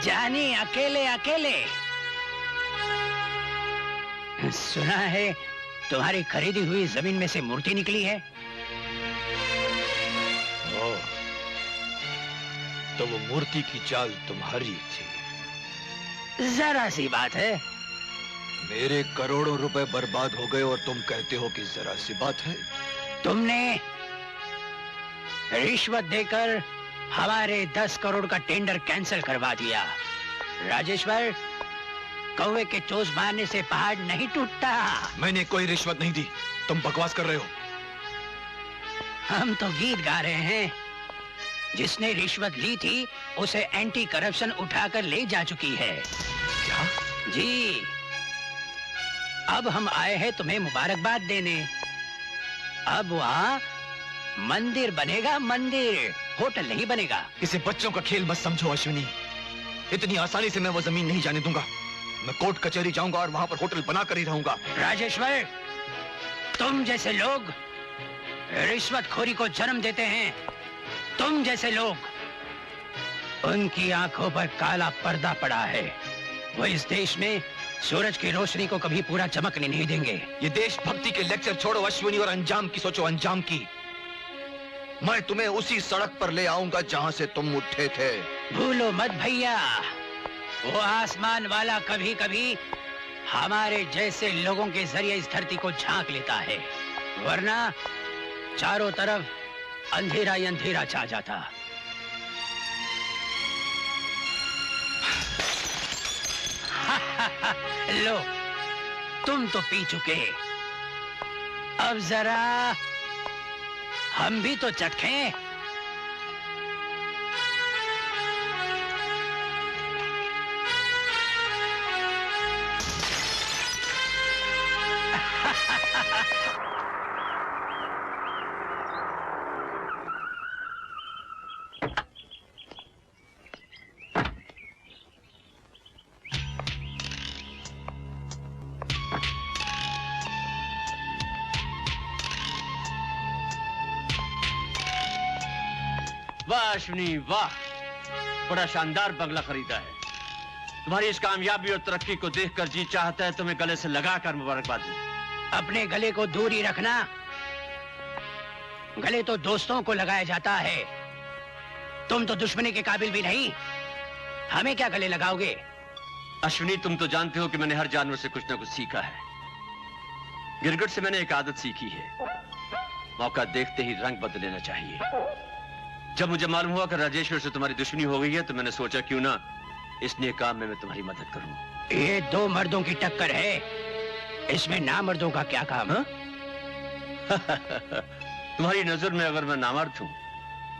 जानी अकेले अकेले। सुना है तुम्हारी खरीदी हुई जमीन में से मूर्ति निकली है। तो वो मूर्ति की चाल तुम्हारी थी। जरा सी बात है। मेरे करोड़ों रुपए बर्बाद हो गए और तुम कहते हो कि जरा सी बात है। तुमने रिश्वत देकर हमारे 10 करोड़ का टेंडर कैंसिल करवा दिया। राजेश्वर, कौवे के चोंच मारने से पहाड़ नहीं टूटता। मैंने कोई रिश्वत नहीं दी, तुम बकवास कर रहे हो। हम तो गीत गा रहे हैं। जिसने रिश्वत ली थी उसे एंटी करप्शन उठाकर ले जा चुकी है। क्या? जी, अब हम आए हैं तुम्हें मुबारकबाद देने। अब वहाँ मंदिर बनेगा, मंदिर, होटल नहीं बनेगा। इसे बच्चों का खेल मत समझो अश्विनी। इतनी आसानी से मैं वो जमीन नहीं जाने दूंगा। मैं कोर्ट कचहरी जाऊंगा और वहां पर होटल बनाकर ही रहूंगा। राजेश्वर, तुम जैसे लोग रिश्वतखोरी को जन्म देते हैं। तुम जैसे लोग, उनकी आंखों पर काला पर्दा पड़ा है। वो इस देश में सूरज की रोशनी को कभी पूरा चमकने नहीं देंगे। ये देशभक्ति के लेक्चर छोड़ो अश्विनी और अंजाम की सोचो, अंजाम की। मैं तुम्हें उसी सड़क पर ले आऊंगा जहां से तुम उठे थे। भूलो मत भैया, वो आसमान वाला कभी कभी हमारे जैसे लोगों के जरिए इस धरती को झांक लेता है, वरना चारों तरफ अंधेरा ही अंधेरा छा जाता। लो, तुम तो पी चुके, अब जरा हम भी तो चखें। वाह अश्विनी वाह, बड़ा शानदार बंगला खरीदा है। तुम्हारी इस कामयाबी और तरक्की को देखकर जी चाहता है तुम्हें गले से लगाकर मुबारकबाद दूं। अपने गले को दूर ही रखना। गले तो दोस्तों को लगाया जाता है। तुम तो दुश्मनी के काबिल भी नहीं, हमें क्या गले लगाओगे? अश्विनी, तुम तो जानते हो कि मैंने हर जानवर से कुछ ना कुछ सीखा है। गिरगिट से मैंने एक आदत सीखी है, मौका देखते ही रंग बदल लेना चाहिए। जब मुझे मालूम हुआ कि राजेश्वर से तुम्हारी दुश्मनी हो गई है तो मैंने सोचा क्यों ना इस नेक काम में मैं तुम्हारी मदद करूं। ये दो मर्दों की टक्कर है, इसमें नामर्दों का क्या काम? तुम्हारी नजर में अगर मैं नामर्द हूं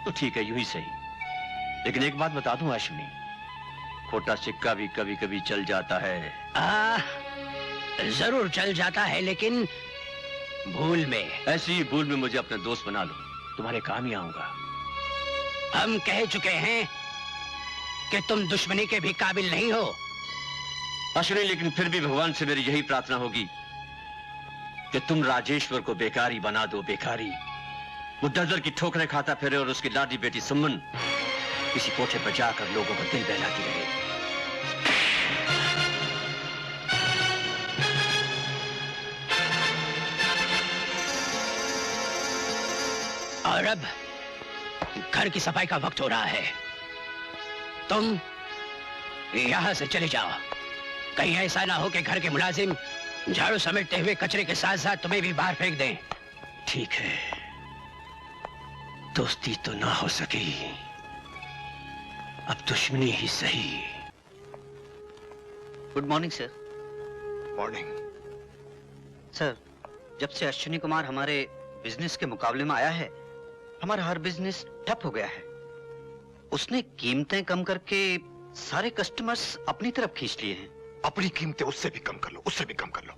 तो ठीक है, यूं ही सही। लेकिन एक बात बता दूं अश्विनी, खोटा सिक्का भी कभी कभी चल जाता है। जरूर चल जाता है, लेकिन भूल में। ऐसी ही भूल में मुझे अपना दोस्त बना लो, तुम्हारे काम ही आऊंगा। हम कह चुके हैं कि तुम दुश्मनी के भी काबिल नहीं हो। अश्विनी, लेकिन फिर भी भगवान से मेरी यही प्रार्थना होगी कि तुम राजेश्वर को बेकारी बना दो, बेकारी। वो दर दर की ठोकरें खाता फिरे और उसकी लाडली बेटी सुमन किसी कोठे पर जाकर लोगों का दिल बहलाती रहे। और अब घर की सफाई का वक्त हो रहा है। तुम यहां से चले जाओ। कहीं ऐसा ना हो कि घर के मुलाजिम झाड़ू समेटते हुए कचरे के साथ साथ तुम्हें भी बाहर फेंक दें। ठीक है, दोस्ती तो ना हो सकी, अब दुश्मनी ही सही। Good morning sir. Morning. Sir, जब से अश्विनी कुमार हमारे बिजनेस के मुकाबले में आया है, हमारा हर बिजनेस ठप हो गया है। उसने कीमतें कम करके सारे कस्टमर्स अपनी तरफ खींच लिए हैं। अपनी कीमतें उससे भी कम कर लो, उससे भी कम कर लो।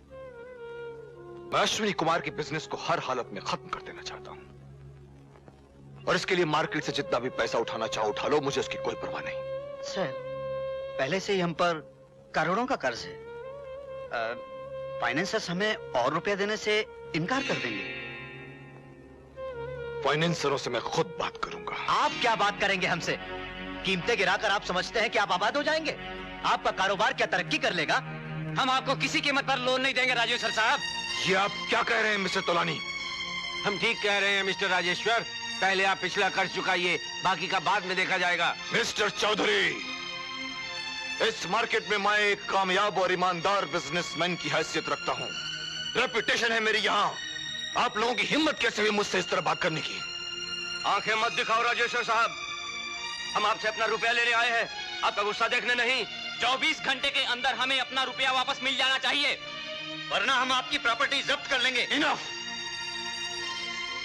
मैं अश्विनी कुमार के बिजनेस को हर हालत में खत्म कर देना चाहता हूं, और इसके लिए मार्केट से जितना भी पैसा उठाना चाहो उठा लो, मुझे उसकी कोई परवाह नहीं। सर, पहले से ही हम पर करोड़ों का कर्ज है। फाइनेंसर्स हमें और रुपया देने से इनकार कर देंगे। फाइनेंसरों से मैं खुद बात करूंगा। आप क्या बात करेंगे हमसे? कीमतें गिराकर आप समझते हैं कि आप आबाद हो जाएंगे? आपका कारोबार क्या तरक्की कर लेगा? हम आपको किसी कीमत पर लोन नहीं देंगे राजेश्वर साहब। ये आप क्या कह रहे हैं मिस्टर तोलानी? हम ठीक कह रहे हैं मिस्टर राजेश्वर। पहले आप पिछला कर्ज चुकाइए, बाकी का बाद में देखा जाएगा। मिस्टर चौधरी, इस मार्केट में मैं एक कामयाब और ईमानदार बिजनेसमैन की हैसियत रखता हूँ। रेपुटेशन है मेरी यहाँ। आप लोगों की हिम्मत कैसे हुई मुझसे इस तरह बात करने की? आंखें मत दिखाओ राजेश्वर साहब, हम आपसे अपना रुपया लेने आए हैं, आपका गुस्सा देखने नहीं। 24 घंटे के अंदर हमें अपना रुपया वापस मिल जाना चाहिए, वरना हम आपकी प्रॉपर्टी जब्त कर लेंगे। इनफ!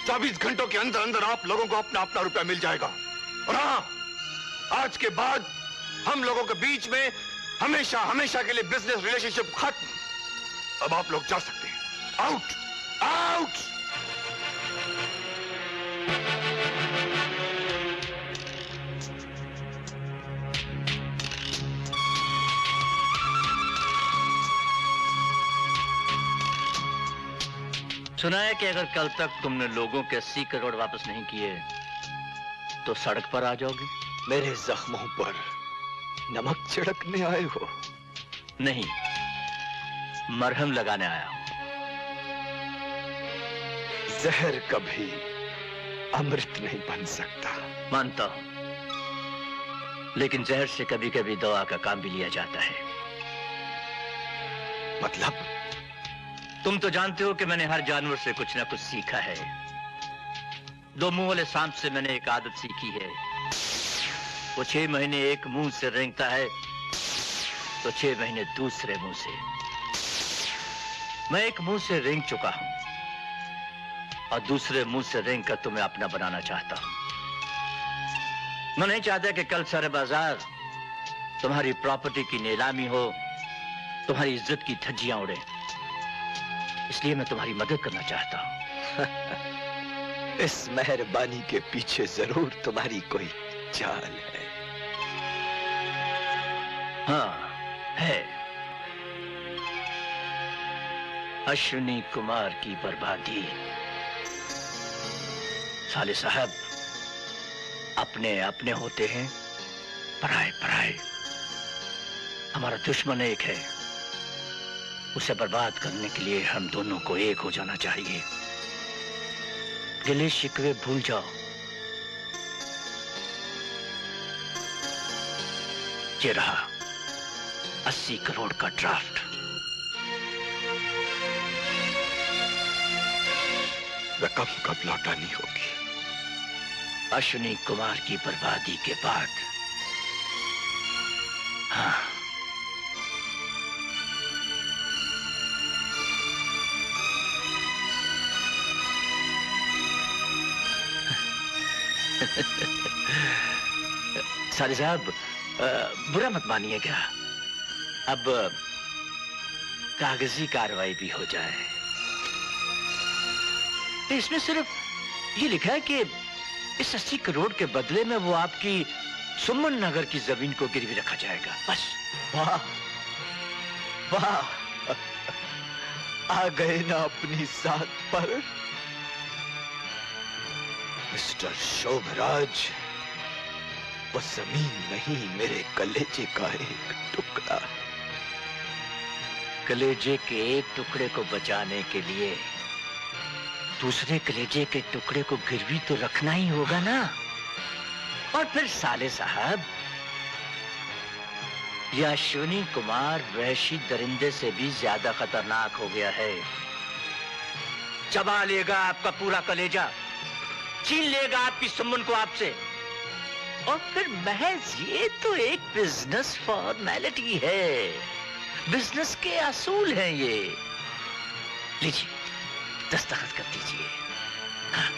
24 घंटों के अंदर अंदर आप लोगों को अपना अपना रुपया मिल जाएगा। और हाँ, आज के बाद हम लोगों के बीच में हमेशा हमेशा के लिए बिजनेस रिलेशनशिप खत्म। अब आप लोग जा सकते हैं। आउट! आउट! सुना है कि अगर कल तक तुमने लोगों के 80 करोड़ वापस नहीं किए तो सड़क पर आ जाओगे। मेरे जख्मों पर नमक छिड़कने आए हो? नहीं, मरहम लगाने आया हूं। जहर कभी अमृत नहीं बन सकता। मानता हूं, लेकिन जहर से कभी कभी दवा का काम भी लिया जाता है। मतलब? तुम तो जानते हो कि मैंने हर जानवर से कुछ ना कुछ सीखा है। 2 मुंह वाले सांप से मैंने एक आदत सीखी है। वो 6 महीने एक मुंह से रेंगता है तो 6 महीने दूसरे मुंह से। मैं एक मुंह से रेंग चुका हूं और दूसरे मुंह से रेंग कर तुम्हें अपना बनाना चाहता हूं। मैं नहीं चाहता कि कल सारे बाजार तुम्हारी प्रॉपर्टी की नीलामी हो, तुम्हारी इज्जत की धज्जियां उड़े। इसलिए मैं तुम्हारी मदद करना चाहता हूं। इस मेहरबानी के पीछे जरूर तुम्हारी कोई चाल है। हाँ, है। अश्विनी कुमार की बर्बादी। साले साहब, अपने अपने होते हैं, पराए पराए। हमारा दुश्मन एक है, उसे बर्बाद करने के लिए हम दोनों को एक हो जाना चाहिए। गिले शिकवे भूल जाओ। ये रहा 80 करोड़ का ड्राफ्ट। रकम कब लौटानी होगी? अश्विनी कुमार की बर्बादी के बाद। हाँ, साले साहब, बुरा मत मानिए क्या? अब कागजी कार्रवाई भी हो जाए। इसमें सिर्फ ये लिखा है कि इस 80 करोड़ के बदले में वो आपकी सुमन नगर की जमीन को गिरवी रखा जाएगा, बस। वाह वाह, आ गए ना अपनी साथ पर मिस्टर शोभराज। वो जमीन नहीं, मेरे कलेजे का एक टुकड़ा। कलेजे के एक टुकड़े को बचाने के लिए दूसरे कलेजे के टुकड़े को गिरवी तो रखना ही होगा ना। और फिर साले साहब, यह अश्विनी कुमार वहशी दरिंदे से भी ज्यादा खतरनाक हो गया है। चबा लेगा आपका पूरा कलेजा, छीन लेगा आपकी सुमन को आपसे। और फिर महज ये तो एक बिजनेस फॉर्मेलिटी है, बिजनेस के असूल हैं ये। लीजिए, दस्तखत कर दीजिए। हाँ।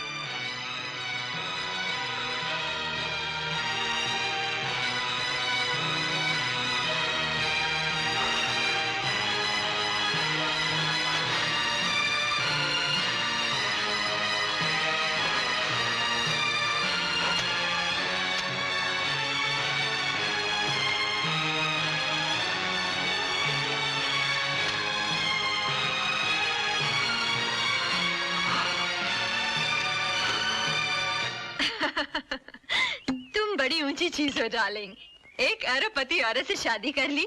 अच्छी चीज हो डार्लिंग। एक अरबपति औरत से शादी कर ली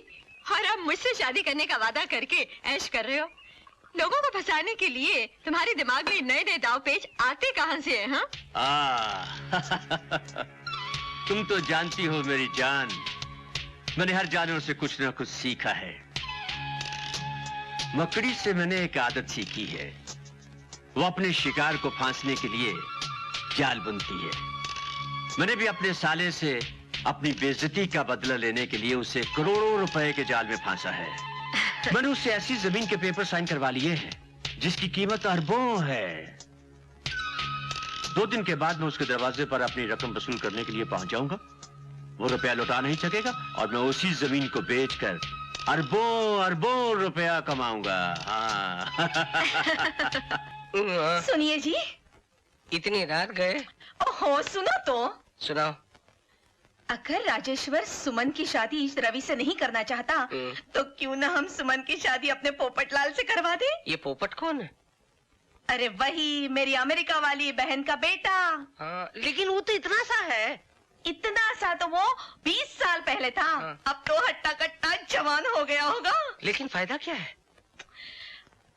और अब मुझसे शादी करने का वादा करके ऐश कर रहे हो। लोगों को फंसाने के लिए तुम्हारे दिमाग में नए नए दाव पेच आते कहां से हैं? तुम तो जानती हो मेरी जान, मैंने हर जानवर से कुछ न कुछ सीखा है। मकड़ी से मैंने एक आदत सीखी है, वो अपने शिकार को फांसने के लिए जाल बुनती है। मैंने भी अपने साले से अपनी बेइज्जती का बदला लेने के लिए उसे करोड़ों रुपए के जाल में फांसा है। मैंने उससे ऐसी जमीन के पेपर साइन करवा लिए हैं जिसकी कीमत अरबों है। 2 दिन के बाद मैं उसके दरवाजे पर अपनी रकम वसूल करने के लिए पहुंच जाऊंगा। वो रुपया लौटा नहीं सकेगा और मैं उसी जमीन को बेचकर अरबों अरबों रुपया कमाऊंगा। हाँ। सुनिए जी। इतनी रात गए? ओहो, सुनो तो। सुनाओ। अगर राजेश्वर सुमन की शादी रवि से नहीं करना चाहता तो क्यों ना हम सुमन की शादी अपने पोपटलाल से करवा दे। ये पोपट कौन है? अरे वही मेरी अमेरिका वाली बहन का बेटा। हाँ, लेकिन वो तो इतना सा है। इतना सा तो वो 20 साल पहले था। हाँ। अब तो हट्टा कट्टा जवान हो गया होगा। लेकिन फायदा क्या है?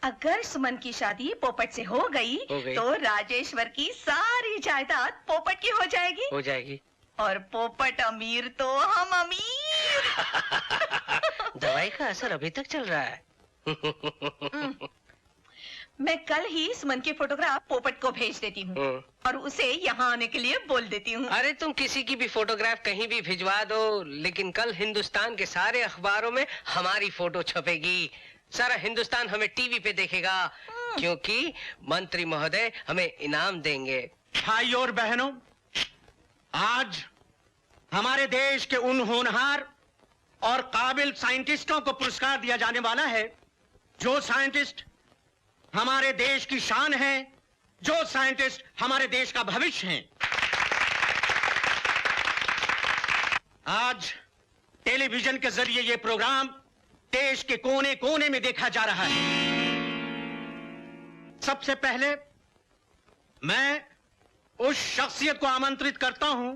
अगर सुमन की शादी पोपट से हो गई तो राजेश्वर की सारी जायदाद पोपट की हो जाएगी। हो जाएगी। और पोपट अमीर तो हम अमीर। दवाई का असर अभी तक चल रहा है। मैं कल ही सुमन के फोटोग्राफ पोपट को भेज देती हूँ और उसे यहाँ आने के लिए बोल देती हूँ। अरे तुम किसी की भी फोटोग्राफ कहीं भी भिजवा दो, लेकिन कल हिंदुस्तान के सारे अखबारों में हमारी फोटो छपेगी। सारा हिंदुस्तान हमें टीवी पे देखेगा, क्योंकि मंत्री महोदय हमें इनाम देंगे। भाइयों और बहनों, आज हमारे देश के उन होनहार और काबिल साइंटिस्टों को पुरस्कार दिया जाने वाला है जो साइंटिस्ट हमारे देश की शान है, जो साइंटिस्ट हमारे देश का भविष्य हैं। आज टेलीविजन के जरिए ये प्रोग्राम देश के कोने कोने में देखा जा रहा है। सबसे पहले मैं उस शख्सियत को आमंत्रित करता हूं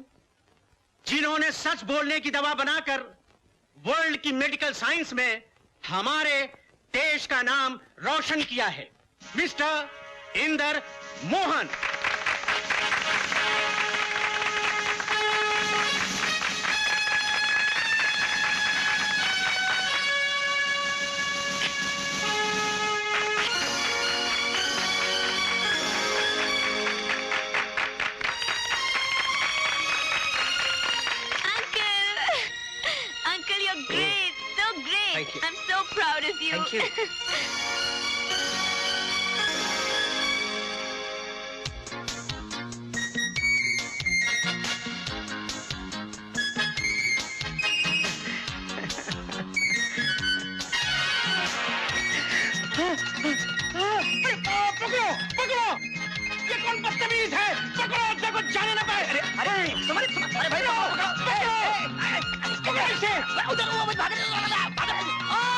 जिन्होंने सच बोलने की दवा बनाकर वर्ल्ड की मेडिकल साइंस में हमारे देश का नाम रोशन किया है, mister Inder Mohan. I'm so proud of you. Thank you. पकड़ो पकड़ो, ये कौन बदतमीज है? पकड़ो, देखो जाने ना पाए। अरे अरे तुम्हारे भाई, पकड़ो इसे। उधर वो मत भागने दो।